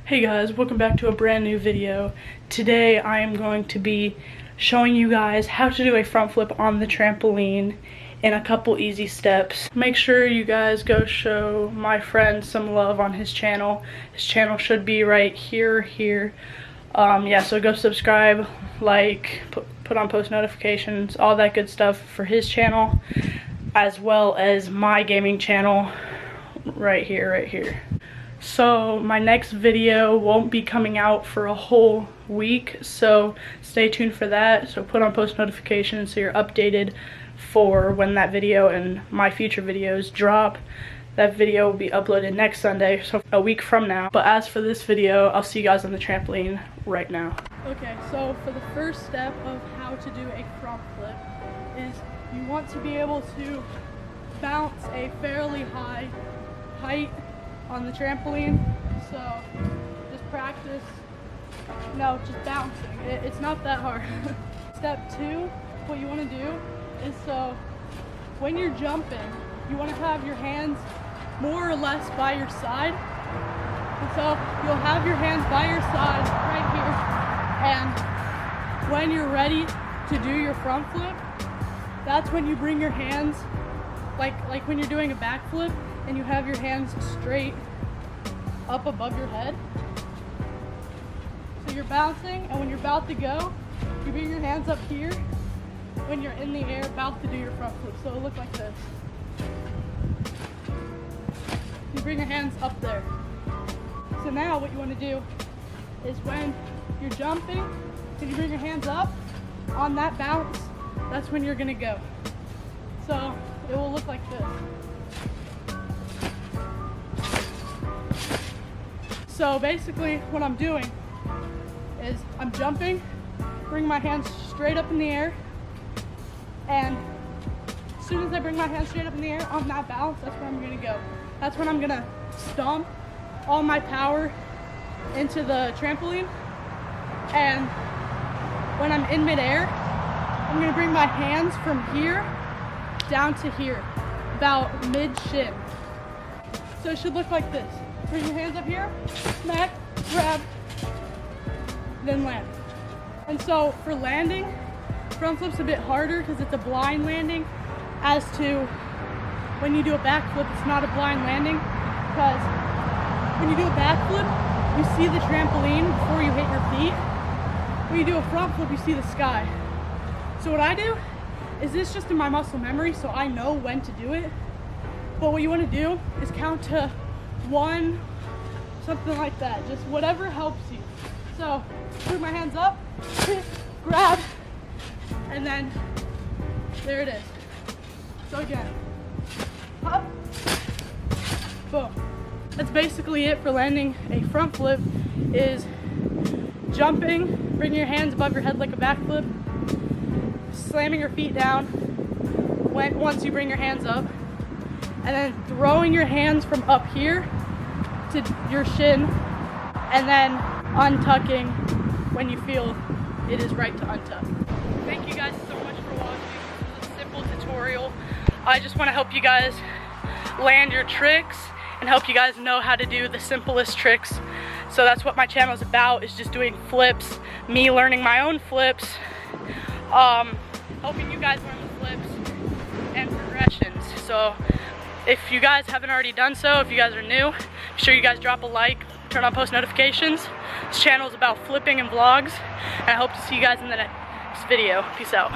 Hey guys, welcome back to a brand new video. Today I am going to be showing you guys how to do a front flip on the trampoline in a couple easy steps. Make sure you guys go show my friend some love on his channel. His channel should be right here. Yeah, so go subscribe, like, put on post notifications, all that good stuff for his channel, as well as my gaming channel right here. So my next video won't be coming out for a whole week, so stay tuned for that. So put on post notifications so you're updated for when that video and my future videos drop. That video will be uploaded next Sunday, so a week from now. But as for this video, I'll see you guys on the trampoline right now. Okay, so for the first step of how to do a front flip is you want to be able to bounce a fairly high height on the trampoline. So just practice, just bouncing. It's not that hard. Step 2, what you want to do is, so when you're jumping, you want to have your hands more or less by your side. And so you'll have your hands by your side right here. And when you're ready to do your front flip, that's when you bring your hands, like when you're doing a backflip, and you have your hands straight up above your head. So you're bouncing, and when you're about to go, you bring your hands up here when you're in the air about to do your front flip. So it'll look like this. You bring your hands up there. So now what you want to do is when you're jumping, and you bring your hands up on that bounce, that's when you're going to go. So it will look like this. So basically what I'm doing is I'm jumping, bring my hands straight up in the air, and as soon as I bring my hands straight up in the air on that bounce, that's where I'm gonna go. That's when I'm gonna stomp all my power into the trampoline, and when I'm in midair, I'm gonna bring my hands from here down to here, about mid-shin. So it should look like this. Bring your hands up here, smack, grab, then land. And so for landing, front flip's a bit harder because it's a blind landing, as to when you do a backflip, it's not a blind landing, because when you do a backflip, you see the trampoline before you hit your feet. When you do a front flip, you see the sky. So what I do is, this just in my muscle memory, so I know when to do it. But what you want to do is count to 1, something like that, just whatever helps you. So put my hands up, grab, and then there it is. So again, up, boom. That's basically it for landing a front flip, is jumping, bringing your hands above your head like a backflip, slamming your feet down once you bring your hands up, and then throwing your hands from up here to your shin, and then untucking when you feel it is right to untuck. Thank you guys so much for watching. This is a simple tutorial. I just want to help you guys land your tricks and help you guys know how to do the simplest tricks. So that's what my channel is about, is just doing flips, me learning my own flips, helping you guys learn the flips and progressions. So if you guys haven't already done so, if you guys are new, be sure you guys drop a like, turn on post notifications. This channel is about flipping and vlogs, and I hope to see you guys in the next video. Peace out.